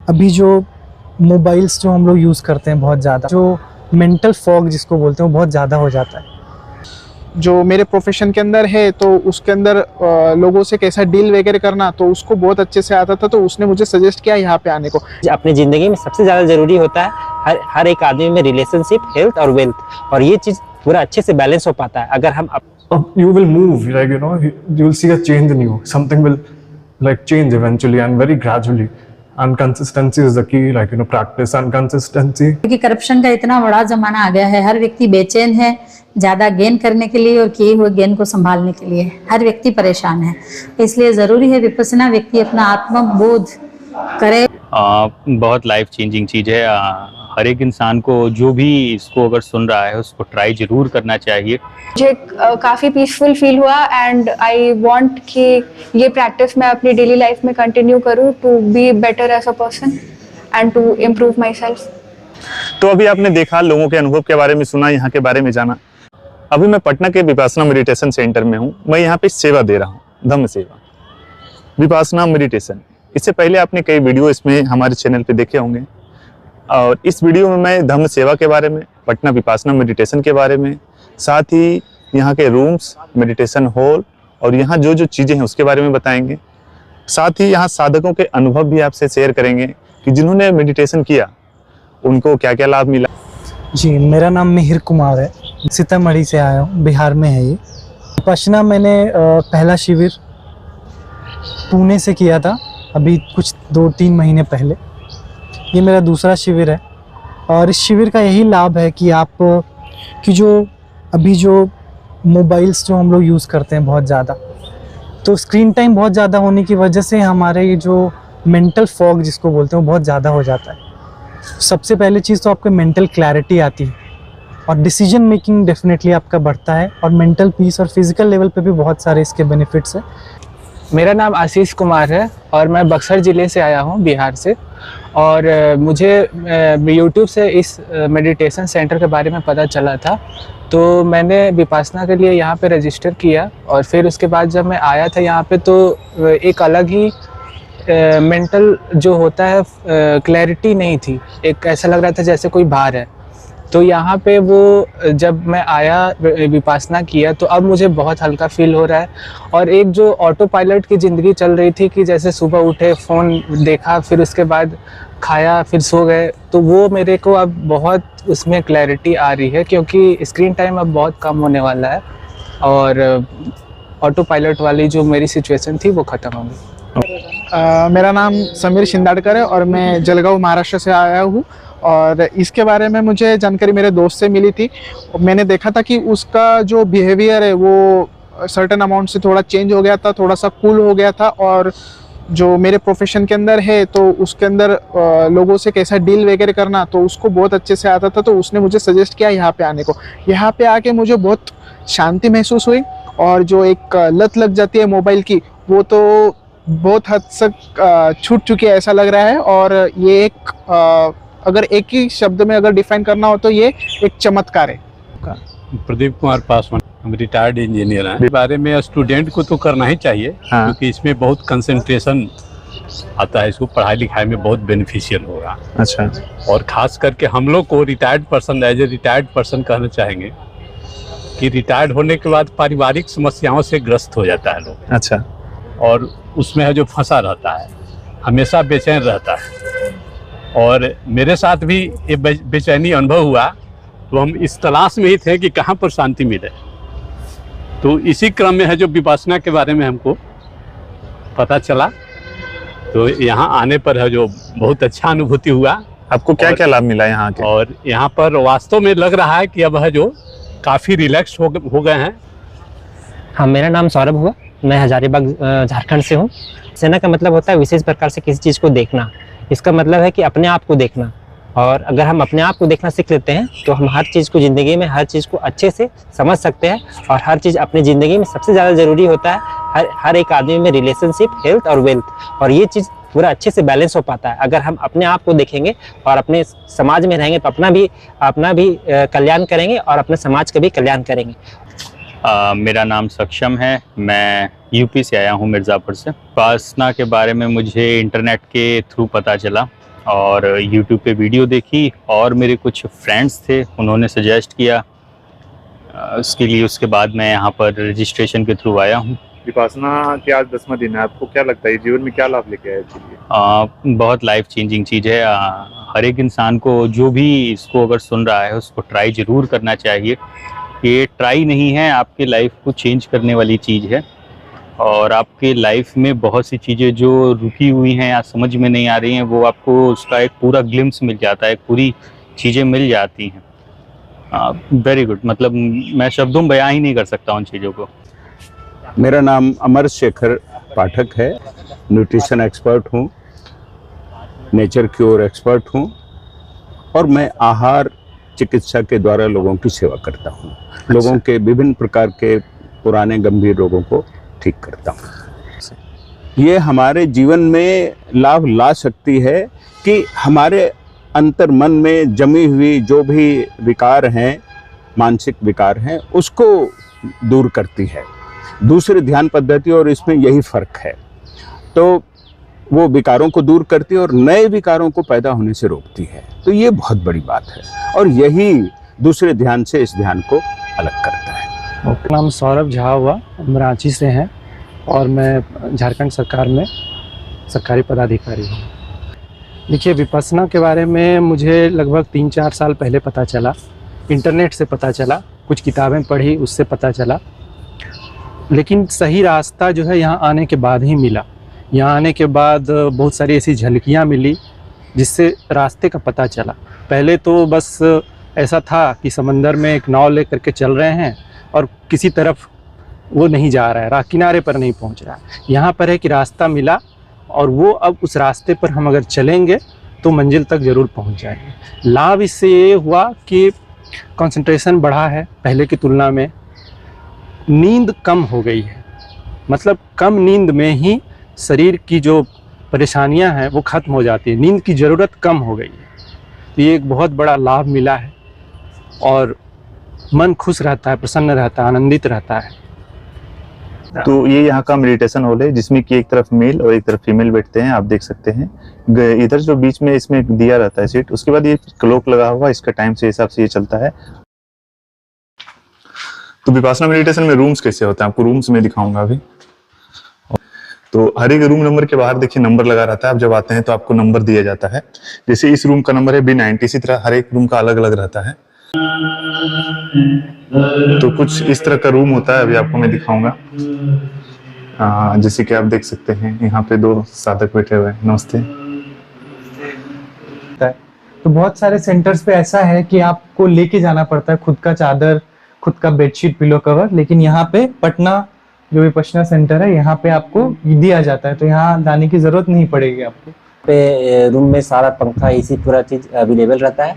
अभी जो मोबाइल्स जो हम लोग यूज़ करते हैं बहुत ज़्यादा, जो मेंटल फॉग जिसको बोलते हैं वो बहुत ज़्यादा हो जाता है। जो मेरे प्रोफेशन के अंदर है तो उसके अंदर लोगों से कैसा डील वगैरह करना तो उसको बहुत अच्छे से आता था, तो उसने मुझे सजेस्ट किया यहाँ पे आने को। अपनी ज़िंदगी में सबसे ज़्यादा ज़रूरी होता है हर एक आदमी में रिलेशनशिप, हेल्थ और वेल्थ, और ये चीज़ पूरा अच्छे से बैलेंस हो पाता है अगर हम you will move, like, you know, you'll see a change in you. Something will like change eventually and very gradually. And consistency is the key, like, you know, practice and consistency. क्योंकि corruption का इतना बड़ा जमाना आ गया है, हर व्यक्ति बेचैन है ज़्यादा गेन करने के लिए और किए हुए गेन को संभालने के लिए। हर व्यक्ति परेशान है, इसलिए ज़रूरी है विपश्यना व्यक्ति अपना आत्मबोध करे। बहुत लाइफ चेंजिंग चीज़ है। हर एक इंसान को जो भी इसको अगर सुन रहा है उसको ट्राई जरूर करना चाहिए। मुझे काफ़ी पीसफुल फील हुआ एंड आई वांट कि ये प्रैक्टिस मैं अपनी डेली लाइफ में कंटिन्यू करूँ to be better as a person and to improve myself. तो अभी आपने देखा, लोगों के अनुभव के बारे में सुना, यहाँ के बारे में जाना। अभी मैं पटना के विपासना मेडिटेशन सेंटर में हूँ। मैं यहाँ पे सेवा दे रहा हूँ, धम्म सेवा, विपासना मेडिटेशन। इससे पहले आपने कई वीडियो इसमें हमारे चैनल पे देखे होंगे, और इस वीडियो में मैं धम्म सेवा के बारे में, पटना विपासना मेडिटेशन के बारे में, साथ ही यहाँ के रूम्स, मेडिटेशन हॉल और यहाँ जो जो चीज़ें हैं उसके बारे में बताएंगे। साथ ही यहाँ साधकों के अनुभव भी आपसे शेयर करेंगे कि जिन्होंने मेडिटेशन किया उनको क्या क्या लाभ मिला। जी, मेरा नाम मिहिर कुमार है, सीतामढ़ी से आया हूँ, बिहार में है ये। विपश्यना मैंने पहला शिविर पुणे से किया था, अभी कुछ 2-3 महीने पहले। ये मेरा दूसरा शिविर है और इस शिविर का यही लाभ है कि आप कि जो अभी जो मोबाइल्स जो हम लोग यूज़ करते हैं बहुत ज़्यादा, तो स्क्रीन टाइम बहुत ज़्यादा होने की वजह से हमारे ये जो मेंटल फॉग जिसको बोलते हैं वो बहुत ज़्यादा हो जाता है। सबसे पहली चीज़ तो आपको मेंटल क्लैरिटी आती है और डिसीजन मेकिंग डेफिनेटली आपका बढ़ता है, और मेंटल पीस और फिजिकल लेवल पे भी बहुत सारे इसके बेनिफिट्स हैं। मेरा नाम आशीष कुमार है और मैं बक्सर ज़िले से आया हूँ, बिहार से। और मुझे यूट्यूब से इस मेडिटेशन सेंटर के बारे में पता चला था, तो मैंने विपासना के लिए यहाँ पे रजिस्टर किया। और फिर उसके बाद जब मैं आया था यहाँ पे तो एक अलग ही मेंटल जो होता है क्लैरिटी नहीं थी, एक ऐसा लग रहा था जैसे कोई भार है। तो यहाँ पे वो जब मैं आया विपासना किया तो अब मुझे बहुत हल्का फील हो रहा है। और एक जो ऑटो पायलट की ज़िंदगी चल रही थी कि जैसे सुबह उठे, फ़ोन देखा, फिर उसके बाद खाया, फिर सो गए, तो वो मेरे को अब बहुत उसमें क्लैरिटी आ रही है, क्योंकि स्क्रीन टाइम अब बहुत कम होने वाला है और ऑटो पायलट वाली जो मेरी सिचुएशन थी वो ख़त्म हो गई। मेरा नाम समीर शिंदाड़कर है और मैं जलगांव महाराष्ट्र से आया हूँ। और इसके बारे में मुझे जानकारी मेरे दोस्त से मिली थी। मैंने देखा था कि उसका जो बिहेवियर है वो सर्टेन अमाउंट से थोड़ा चेंज हो गया था, थोड़ा सा कूल हो गया था। और जो मेरे प्रोफेशन के अंदर है तो उसके अंदर लोगों से कैसा डील वगैरह करना तो उसको बहुत अच्छे से आता था, तो उसने मुझे सजेस्ट किया यहाँ पे आने को। यहाँ पे आके मुझे बहुत शांति महसूस हुई, और जो एक लत लग जाती है मोबाइल की वो तो बहुत हद तक छूट चुकी है ऐसा लग रहा है। और ये एक अगर एक ही शब्द में अगर डिफाइन करना हो तो ये एक चमत्कार है। प्रदीप कुमार पासवान, हम रिटायर्ड इंजीनियर हैं। इस बारे में स्टूडेंट को तो करना ही चाहिए, क्योंकि इसमें बहुत कंसंट्रेशन आता है, इसको पढ़ाई लिखाई में बहुत बेनिफिशियल होगा। अच्छा। और खास करके हम लोग को retired person, as a retired person कहना चाहेंगे कि रिटायर्ड होने के बाद पारिवारिक समस्याओं से ग्रस्त हो जाता है लोग। अच्छा। और उसमें है जो फंसा रहता है, हमेशा बेचैन रहता है। और मेरे साथ भी ये बेचैनी अनुभव हुआ, तो हम इस तलाश में ही थे कि कहाँ पर शांति मिले। तो इसी क्रम में है जो विपासना के बारे में हमको पता चला, तो यहाँ आने पर है जो बहुत अच्छा अनुभूति हुआ। आपको क्या क्या लाभ मिला यहाँ के? और यहाँ पर वास्तव में लग रहा है कि अब है जो काफ़ी रिलैक्स हो गए हैं। हाँ, मेरा नाम सौरभ हुआ, मैं हजारीबाग झारखंड से हूँ। सेना का मतलब होता है विशेष प्रकार से किसी चीज़ को देखना। इसका मतलब है कि अपने आप को देखना, और अगर हम अपने आप को देखना सीख लेते हैं तो हम हर चीज़ को ज़िंदगी में हर चीज़ को अच्छे से समझ सकते हैं। और हर चीज़ अपनी ज़िंदगी में सबसे ज़्यादा ज़रूरी होता है हर एक आदमी में रिलेशनशिप, हेल्थ और वेल्थ, और ये चीज़ पूरा अच्छे से बैलेंस हो पाता है अगर हम अपने आप को देखेंगे और अपने समाज में रहेंगे तो अपना भी कल्याण करेंगे और अपने समाज का भी कल्याण करेंगे। मेरा नाम सक्षम है, मैं यूपी से आया हूँ, मिर्ज़ापुर से। विपासना के बारे में मुझे इंटरनेट के थ्रू पता चला और YouTube पे वीडियो देखी और मेरे कुछ फ्रेंड्स थे, उन्होंने सजेस्ट किया उसके लिए। उसके बाद मैं यहाँ पर रजिस्ट्रेशन के थ्रू आया हूँ। विपासना के आज 10वां दिन है, आपको क्या लगता है जीवन में क्या लाभ लेके आया इसके लिए? बहुत लाइफ चेंजिंग चीज़ है। हर एक इंसान को, जो भी इसको अगर सुन रहा है, उसको ट्राई ज़रूर करना चाहिए। ये ट्राई नहीं है, आपके लाइफ को चेंज करने वाली चीज़ है। और आपके लाइफ में बहुत सी चीज़ें जो रुकी हुई हैं या समझ में नहीं आ रही हैं, वो आपको उसका एक पूरा ग्लिम्स मिल जाता है, पूरी चीज़ें मिल जाती हैं। वेरी गुड, मतलब मैं शब्दों में बयां ही नहीं कर सकता उन चीज़ों को। मेरा नाम अमर शेखर पाठक है, न्यूट्रिशन एक्सपर्ट हूँ, नेचर क्योर एक्सपर्ट हूँ और मैं आहार चिकित्सा के द्वारा लोगों की सेवा करता हूँ। लोगों के विभिन्न प्रकार के पुराने गंभीर रोगों को ठीक करता हूँ। ये हमारे जीवन में लाभ ला सकती है कि हमारे अंतर मन में जमी हुई जो भी विकार हैं, मानसिक विकार हैं, उसको दूर करती है। दूसरी ध्यान पद्धति और इसमें यही फर्क है। तो वो विकारों को दूर करती है और नए विकारों को पैदा होने से रोकती है। तो ये बहुत बड़ी बात है और यही दूसरे ध्यान से इस ध्यान को अलग करता है। मेरा नाम सौरभ झा हुआ, हम रांची से हैं और मैं झारखंड सरकार में सरकारी पदाधिकारी हूँ। देखिए, विपස්සना के बारे में मुझे लगभग 3-4 साल पहले पता चला। इंटरनेट से पता चला, कुछ किताबें पढ़ी, उससे पता चला। लेकिन सही रास्ता जो है यहाँ आने के बाद ही मिला। यहाँ आने के बाद बहुत सारी ऐसी झलकियाँ मिली जिससे रास्ते का पता चला। पहले तो बस ऐसा था कि समंदर में एक नाव लेकर के चल रहे हैं और किसी तरफ वो नहीं जा रहा है, राह किनारे पर नहीं पहुँच रहा है। यहाँ पर है कि रास्ता मिला और वो अब उस रास्ते पर हम अगर चलेंगे तो मंजिल तक ज़रूर पहुँच जाएंगे। लाभ इससे ये हुआ कि कंसंट्रेशन बढ़ा है पहले की तुलना में, नींद कम हो गई है। मतलब कम नींद में ही शरीर की जो परेशानियां हैं वो ख़त्म हो जाती है, नींद की ज़रूरत कम हो गई है। तो ये एक बहुत बड़ा लाभ मिला है और मन खुश रहता है, प्रसन्न रहता है, आनंदित रहता है। तो ये यहाँ का मेडिटेशन हॉल है जिसमें कि एक तरफ मेल और एक तरफ फीमेल बैठते हैं, आप देख सकते हैं। इधर जो बीच में इसमें दिया रहता है सीट, उसके बाद ये क्लॉक लगा हुआ, इसका टाइम से हिसाब से ये चलता है। तो विपासना मेडिटेशन में रूम्स कैसे होते हैं, आपको रूम्स में दिखाऊंगा अभी। तो हर एक रूम नंबर के बाहर देखिए नंबर लगा रहता है। आप जब आते हैं तो आपको नंबर दिया जाता है। जैसे इस रूम का नंबर है B90, इसी तरह हर एक रूम का अलग अलग रहता है। तो कुछ इस तरह का रूम होता है, अभी आपको मैं दिखाऊंगा। जैसे कि आप देख सकते हैं यहाँ पे 2 साधक बैठे हुए हैं। नमस्ते। तो बहुत सारे सेंटर्स पे ऐसा है कि आपको लेके जाना पड़ता है खुद का चादर, खुद का बेडशीट, पिलो कवर। लेकिन यहाँ पे पटना जो विपश्यना सेंटर है, यहाँ पे आपको दिया जाता है, तो यहाँ लाने की जरूरत नहीं पड़ेगी आपको। पे रूम में सारा पंखा, एसी, पूरा चीज अवेलेबल रहता है।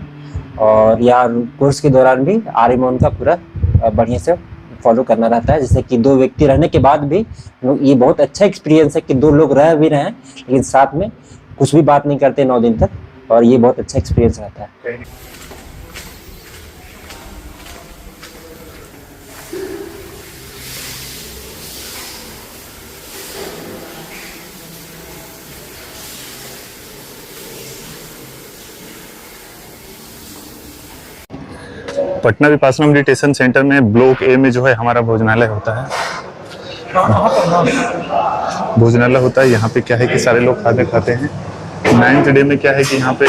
और यहाँ कोर्स के दौरान भी RMON का पूरा बढ़िया से फॉलो करना रहता है। जैसे कि 2 व्यक्ति रहने के बाद भी ये बहुत अच्छा एक्सपीरियंस है कि 2 लोग रह भी रहे हैं लेकिन साथ में कुछ भी बात नहीं करते 9 दिन तक, और ये बहुत अच्छा एक्सपीरियंस रहता है। पटना विपासना मेडिटेशन सेंटर में ब्लॉक A में जो है हमारा भोजनालय होता है। भोजनालय होता है, यहाँ पे क्या है कि सारे लोग खाते खाते हैं। 9th डे में क्या है कि यहाँ पे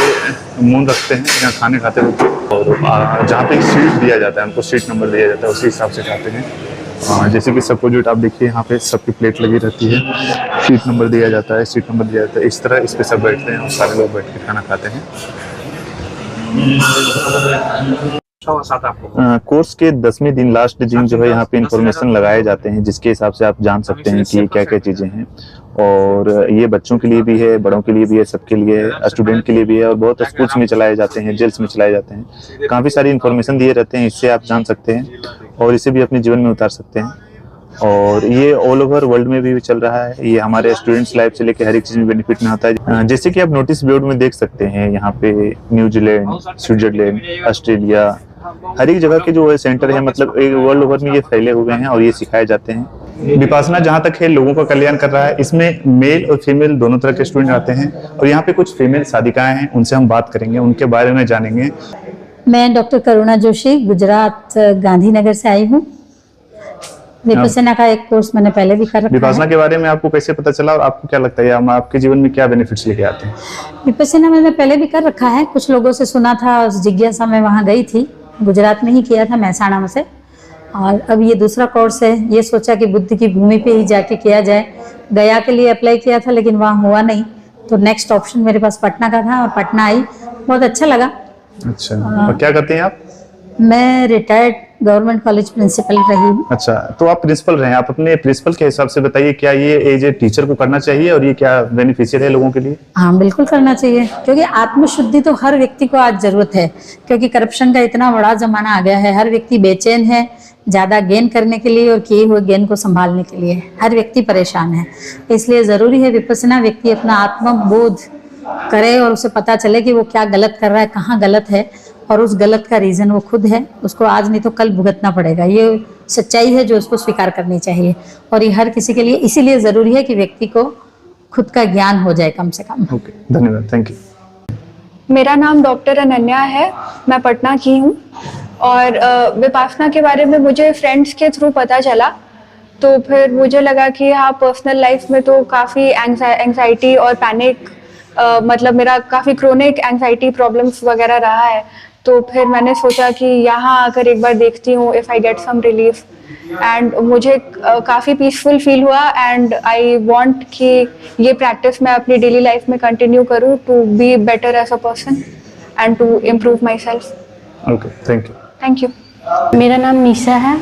मून रखते हैं, यहाँ खाने खाते होते हैं और जहाँ पे सीट दिया जाता है, उनको सीट नंबर दिया जाता है, उसी हिसाब से खाते हैं। जैसे कि सपोजिट आप देखिए, यहाँ पे सबकी प्लेट लगी रहती है, सीट नंबर दिया जाता है, सीट नंबर दिया जाता है। इस तरह इस पे सब बैठते हैं और सारे लोग बैठ के खाना खाते हैं। कोर्स के 10वें दिन लास्ट दिन जो है यहाँ पे इंफॉर्मेशन लगाए जाते हैं, जिसके हिसाब से आप जान सकते हैं कि क्या क्या चीजें हैं। और ये बच्चों के लिए भी है, बड़ों के लिए भी है, सबके लिए है, स्टूडेंट के लिए भी है। और बहुत स्कूल्स में चलाए जाते हैं, जेल्स में चलाए जाते हैं। काफी सारी इंफॉर्मेशन दिए रहते हैं, इससे आप जान सकते हैं और इसे भी अपने जीवन में उतार सकते हैं। और ये ऑल ओवर वर्ल्ड में भी चल रहा है। ये हमारे स्टूडेंट्स लाइफ से लेकर हर एक चीज में बेनिफिट में होता है। जैसे कि आप नोटिस बोर्ड में देख सकते हैं, यहाँ पे न्यूजीलैंड, स्विट्जरलैंड, ऑस्ट्रेलिया, हर एक जगह के जो सेंटर है मतलब वर्ल्ड ओवर में ये फैले हुए हैं और ये सिखाए जाते हैं। विपासना जहाँ तक है लोगों का कल्याण कर रहा है, इसमें मेल और फीमेल दोनों तरह के स्टूडेंट आते हैं और यहाँ पे कुछ फीमेल साधिकाएं हैं, उनसे हम बात करेंगे, उनके बारे में जानेंगे। मैं डॉक्टर करुणा जोशी गुजरात गांधीनगर से आई हूँ। विपश्यना का एक कोर्स मैंने पहले भी कर रखा विपासना है। के बारे में आपको कैसे पता चला और आपको क्या लगता है आपके जीवन में क्या बेनिफिट्स लेके आते हैं? विपश्यना मैंने पहले भी कर रखा है, कुछ लोगों से सुना था, उस जिज्ञासा में वहाँ गई थी। गुजरात में ही किया था, महसाणा में से। और अब ये दूसरा कोर्स है, ये सोचा कि बुद्ध की भूमि पे ही जाके किया जाए। गया के लिए अप्लाई किया था लेकिन वहाँ हुआ नहीं, तो नेक्स्ट ऑप्शन मेरे पास पटना का था और पटना आई, बहुत अच्छा लगा। अच्छा, और क्या करते हैं आप? मैं रिटायर्ड गवर्नमेंट कॉलेज प्रिंसिपल रही हूँ। अच्छा, तो आप प्रिंसिपल रहे हैं, आप अपने प्रिंसिपल के हिसाब से बताइए क्या ये एज ए टीचर को करना चाहिए और ये क्या बेनिफिशियल है लोगों के लिए? हाँ, बिल्कुल करना चाहिए, क्योंकि आत्मशुद्धि तो हर व्यक्ति को आज जरूरत है, क्योंकि करप्शन का इतना बड़ा जमाना आ गया है। हर व्यक्ति बेचैन है ज्यादा गेन करने के लिए और किए हुए गेन को संभालने के लिए। हर व्यक्ति परेशान है, इसलिए जरूरी है विपश्यना व्यक्ति अपना आत्मबोध करे और उसे पता चले कि वो क्या गलत कर रहा है, कहाँ गलत है, और उस गलत का रीजन वो खुद है, उसको आज नहीं तो कल भुगतना पड़ेगा। ये सच्चाई है जो उसको स्वीकार करनी चाहिए, और ये हर किसी के लिए इसीलिए जरूरी है कि व्यक्ति को खुद का ज्ञान हो जाए कम से कम। ओके, धन्यवाद, थैंक यू। मेरा नाम डॉक्टर अनन्या है, मैं पटना की हूँ। और विपासना के बारे में मुझे फ्रेंड्स के थ्रू पता चला, तो फिर मुझे लगा कि हाँ, पर्सनल लाइफ में तो काफ़ी एंग्जाइटी और पैनिक, मतलब मेरा काफ़ी क्रोनिक एंग्जाइटी प्रॉब्लम्स वगैरह रहा है। तो फिर मैंने सोचा कि यहाँ आकर एक बार देखती हूँ, if I get some relief, and मुझे काफ़ी पीसफुल फील हुआ। एंड आई वांट कि ये प्रैक्टिस मैं अपनी डेली लाइफ में कंटिन्यू करूँ to be better as a person and to improve myself. Okay, thank you. Thank you. मेरा नाम निशा है,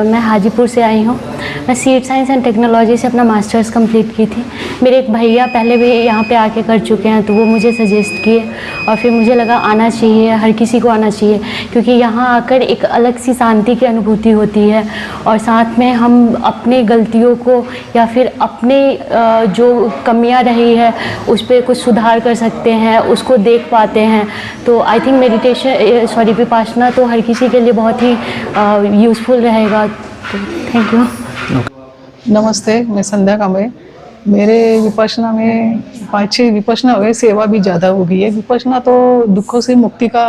मैं हाजीपुर से आई हूँ। मैं सीड साइंस एंड टेक्नोलॉजी से अपना मास्टर्स कंप्लीट की थी। मेरे एक भैया पहले भी यहाँ पे आके कर चुके हैं, तो वो मुझे सजेस्ट किए और फिर मुझे लगा आना चाहिए, हर किसी को आना चाहिए, क्योंकि यहाँ आकर एक अलग सी शांति की अनुभूति होती है और साथ में हम अपने गलतियों को या फिर अपने जो कमियाँ रही है उस पर कुछ सुधार कर सकते हैं, उसको देख पाते हैं। तो आई थिंक मेडिटेशन विपासना तो हर किसी के लिए बहुत ही यूज़फुल रहेगा। तो थैंक यू। नमस्ते, मैं संध्या कांबळे। मेरे विपश्यना में 5-6 विपश्यना हुए, सेवा भी ज़्यादा हो गई है। विपश्यना तो दुखों से मुक्ति का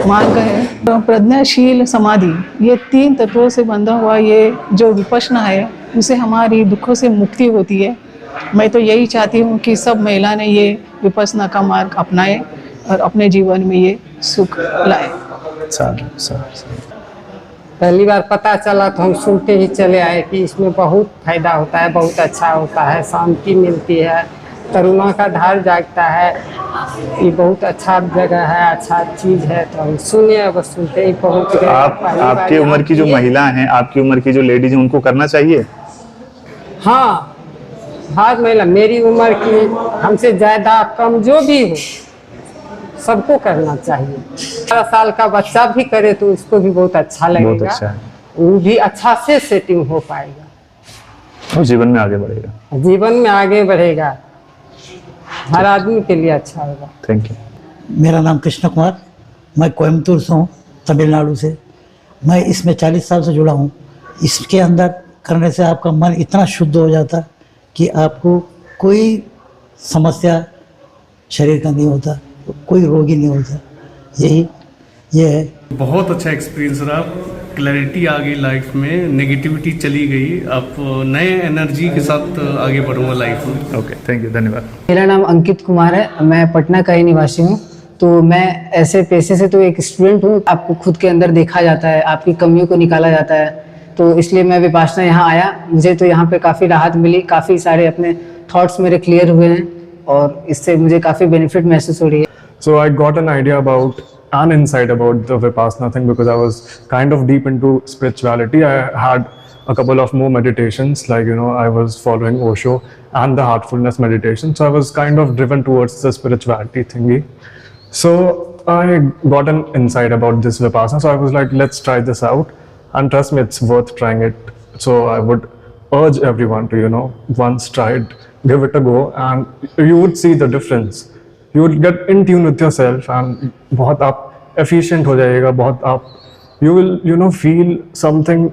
मार्ग है। प्रज्ञाशील समाधि, ये 3 तत्वों से बंधा हुआ ये जो विपश्यना है, उसे हमारी दुखों से मुक्ति होती है। मैं तो यही चाहती हूँ कि सब महिला ने ये विपश्यना का मार्ग अपनाए और अपने जीवन में ये सुख लाए। पहली बार पता चला तो हम सुनते ही चले आए कि इसमें बहुत फायदा होता है, बहुत अच्छा होता है, शांति मिलती है, करुणा का धार जागता है। ये बहुत अच्छा जगह है, अच्छा चीज़ है, तो हम सुने, बस सुनते ही पहुँच गए। आपकी उम्र की जो महिला हैं, आपकी उम्र की जो लेडीज हैं, उनको करना चाहिए? हाँ, हर महिला, मेरी उम्र की, हमसे ज़्यादा कम जो भी हो, सबको करना चाहिए। 12 साल का बच्चा भी करे तो उसको भी बहुत अच्छा लगेगा, बहुत अच्छा है। वो भी अच्छा से सेटिंग हो पाएगा और जीवन में आगे बढ़ेगा। जीवन में आगे बढ़ेगा, हर आदमी के लिए अच्छा होगा। Thank you. मेरा नाम कृष्ण कुमार, मैं कोयम्बतूर से हूँ, तमिलनाडु से। मैं इसमें 40 साल से जुड़ा हूँ। इसके अंदर करने से आपका मन इतना शुद्ध हो जाता कि आपको कोई समस्या शरीर का नहीं होता, कोई रोगी नहीं होता। ये है। बहुत अच्छा एक्सपीरियंस रहा, क्लैरिटी आ गई लाइफ में, नेगेटिविटी चली गई, अब नए एनर्जी के साथ आगे बढ़ूंगा लाइफ में। ओके, थैंक यू, धन्यवाद। मेरा नाम अंकित कुमार है, मैं पटना का ही निवासी हूँ। तो मैं ऐसे पेशे से तो एक स्टूडेंट हूँ। आपको खुद के अंदर देखा जाता है, आपकी कमियों को निकाला जाता है, तो इसलिए मैं विपासना यहाँ आया। मुझे तो यहाँ पे काफ़ी राहत मिली, काफ़ी सारे अपने थॉट्स मेरे क्लियर हुए हैं और इससे मुझे काफ़ी बेनिफिट महसूस हो रही है। So I got an idea about an insight about the Vipassana thing because I was kind of deep into spirituality. I had a couple of more meditations, like, I was following Osho and the heartfulness meditation. So I was kind of driven towards the spirituality thingy. So I got an insight about this Vipassana. So I was like, let's try this out. And trust me, it's worth trying it. So I would urge everyone to, once try it, give it a go, and you would see the difference. You would get in tune with yourself and बहुत आप efficient हो जाइएगा, बहुत आप you will feel something.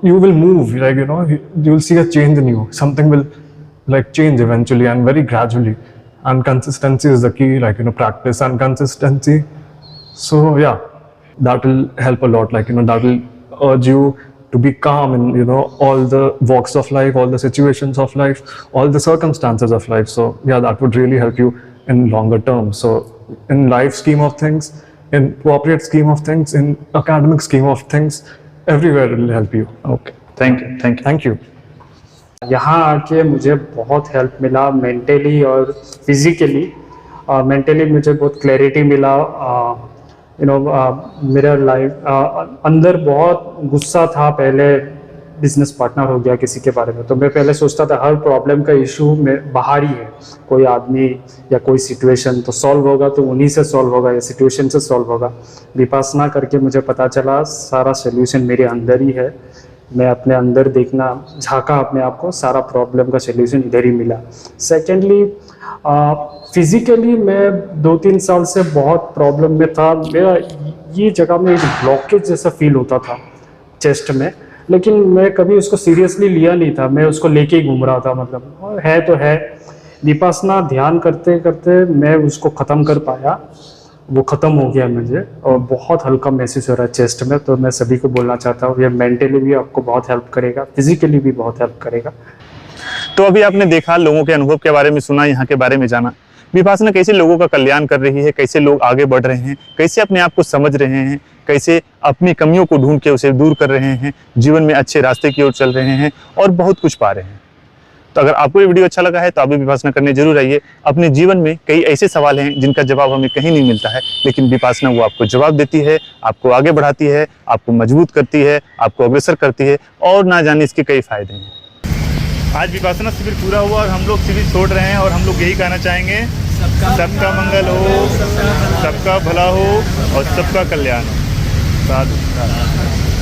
You will move, like you will see a change in you. Something will change eventually and very gradually. And consistency is the key. Practice and consistency. So yeah, that will help a lot. That will urge you to be calm in all the walks of life, all the situations of life, all the circumstances of life. So yeah, that would really help you in longer term. So in life scheme of things, in corporate scheme of things, in academic scheme of things, everywhere it will help you. Okay, thank you. यहाँ आके मुझे बहुत help मिला mentally और physically. Mentally मुझे बहुत clarity मिला। मेरा लाइफ अंदर बहुत गुस्सा था, पहले बिजनेस पार्टनर हो गया किसी के बारे में, तो मैं पहले सोचता था हर प्रॉब्लम का इशू में बाहर ही है, कोई आदमी या कोई सिचुएशन तो सॉल्व होगा तो उन्हीं से सॉल्व होगा या सिचुएशन से सॉल्व होगा। विपासना करके मुझे पता चला सारा सोल्यूशन मेरे अंदर ही है। मैं अपने अंदर देखना झांका अपने आप को, सारा प्रॉब्लम का सोल्यूशन इधर ही मिला। सेकेंडली फिजिकली मैं 2-3 साल से बहुत प्रॉब्लम में था। मेरा ये जगह में एक ब्लॉकेज जैसा फील होता था चेस्ट में, लेकिन मैं कभी उसको सीरियसली लिया नहीं था, मैं उसको लेके ही घूम रहा था। मतलब है तो है। विपासना ध्यान करते करते मैं उसको ख़त्म कर पाया, वो ख़त्म हो गया मुझे और बहुत हल्का महसूस हो रहा है चेस्ट में। तो मैं सभी को बोलना चाहता हूँ ये मेंटली भी आपको बहुत हेल्प करेगा, फिजिकली भी बहुत हेल्प करेगा। तो अभी आपने देखा, लोगों के अनुभव के बारे में सुना, यहाँ के बारे में जाना। विपासना कैसे लोगों का कल्याण कर रही है, कैसे लोग आगे बढ़ रहे हैं, कैसे अपने आप को समझ रहे हैं, कैसे अपनी कमियों को ढूंढ के उसे दूर कर रहे हैं, जीवन में अच्छे रास्ते की ओर चल रहे हैं और बहुत कुछ पा रहे हैं। तो अगर आपको ये वीडियो अच्छा लगा है तो आप भी विपासना करने जरूर आइए। अपने जीवन में कई ऐसे सवाल हैं जिनका जवाब हमें कहीं नहीं मिलता है, लेकिन विपासना वो आपको जवाब देती है, आपको आगे बढ़ाती है, आपको मजबूत करती है, आपको अग्रसर करती है और ना जाने इसके कई फायदे हैं। आज विपासना शिविर पूरा हुआ और हम लोग शिविर छोड़ रहे हैं और हम लोग यही कहना चाहेंगे, सबका मंगल हो, सबका भला हो और सबका कल्याण हो। साधु।